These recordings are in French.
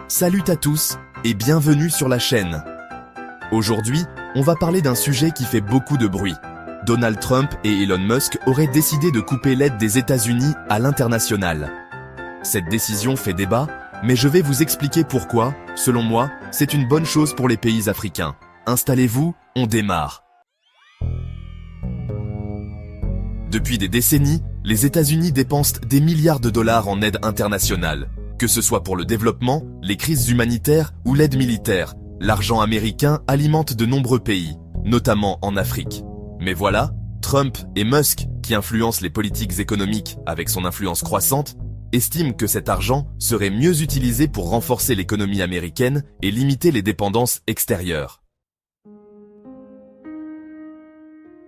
Salut à tous et bienvenue sur la chaîne. Aujourd'hui, on va parler d'un sujet qui fait beaucoup de bruit. Donald Trump et Elon Musk auraient décidé de couper l'aide des États-Unis à l'international. Cette décision fait débat, mais je vais vous expliquer pourquoi, selon moi, c'est une bonne chose pour les pays africains. Installez-vous, on démarre. Depuis des décennies, les États-Unis dépensent des milliards de dollars en aide internationale. Que ce soit pour le développement, les crises humanitaires ou l'aide militaire, l'argent américain alimente de nombreux pays, notamment en Afrique. Mais voilà, Trump et Musk, qui influencent les politiques économiques avec son influence croissante, estiment que cet argent serait mieux utilisé pour renforcer l'économie américaine et limiter les dépendances extérieures.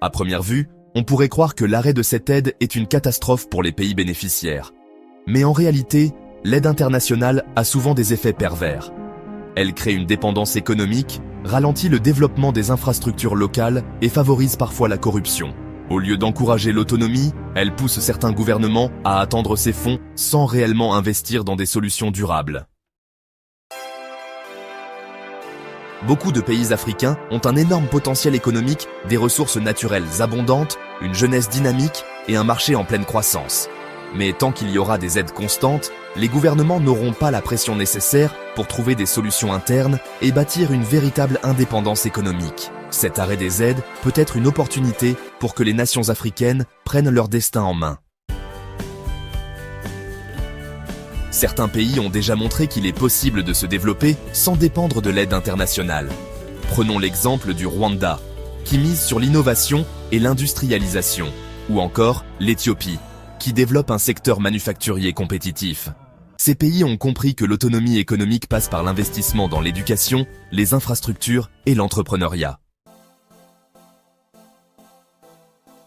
À première vue, on pourrait croire que l'arrêt de cette aide est une catastrophe pour les pays bénéficiaires. Mais en réalité, l'aide internationale a souvent des effets pervers. Elle crée une dépendance économique, ralentit le développement des infrastructures locales et favorise parfois la corruption. Au lieu d'encourager l'autonomie, elle pousse certains gouvernements à attendre ces fonds sans réellement investir dans des solutions durables. Beaucoup de pays africains ont un énorme potentiel économique, des ressources naturelles abondantes, une jeunesse dynamique et un marché en pleine croissance. Mais tant qu'il y aura des aides constantes, les gouvernements n'auront pas la pression nécessaire pour trouver des solutions internes et bâtir une véritable indépendance économique. Cet arrêt des aides peut être une opportunité pour que les nations africaines prennent leur destin en main. Certains pays ont déjà montré qu'il est possible de se développer sans dépendre de l'aide internationale. Prenons l'exemple du Rwanda, qui mise sur l'innovation et l'industrialisation, ou encore l'Éthiopie, qui développe un secteur manufacturier compétitif. Ces pays ont compris que l'autonomie économique passe par l'investissement dans l'éducation, les infrastructures et l'entrepreneuriat.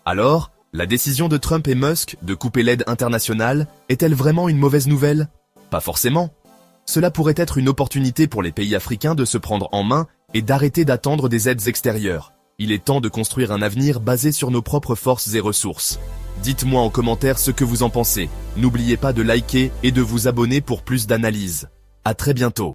Alors, la décision de Trump et Musk de couper l'aide internationale est-elle vraiment une mauvaise nouvelle? Pas forcément. Cela pourrait être une opportunité pour les pays africains de se prendre en main et d'arrêter d'attendre des aides extérieures. Il est temps de construire un avenir basé sur nos propres forces et ressources. Dites-moi en commentaire ce que vous en pensez. N'oubliez pas de liker et de vous abonner pour plus d'analyses. À très bientôt.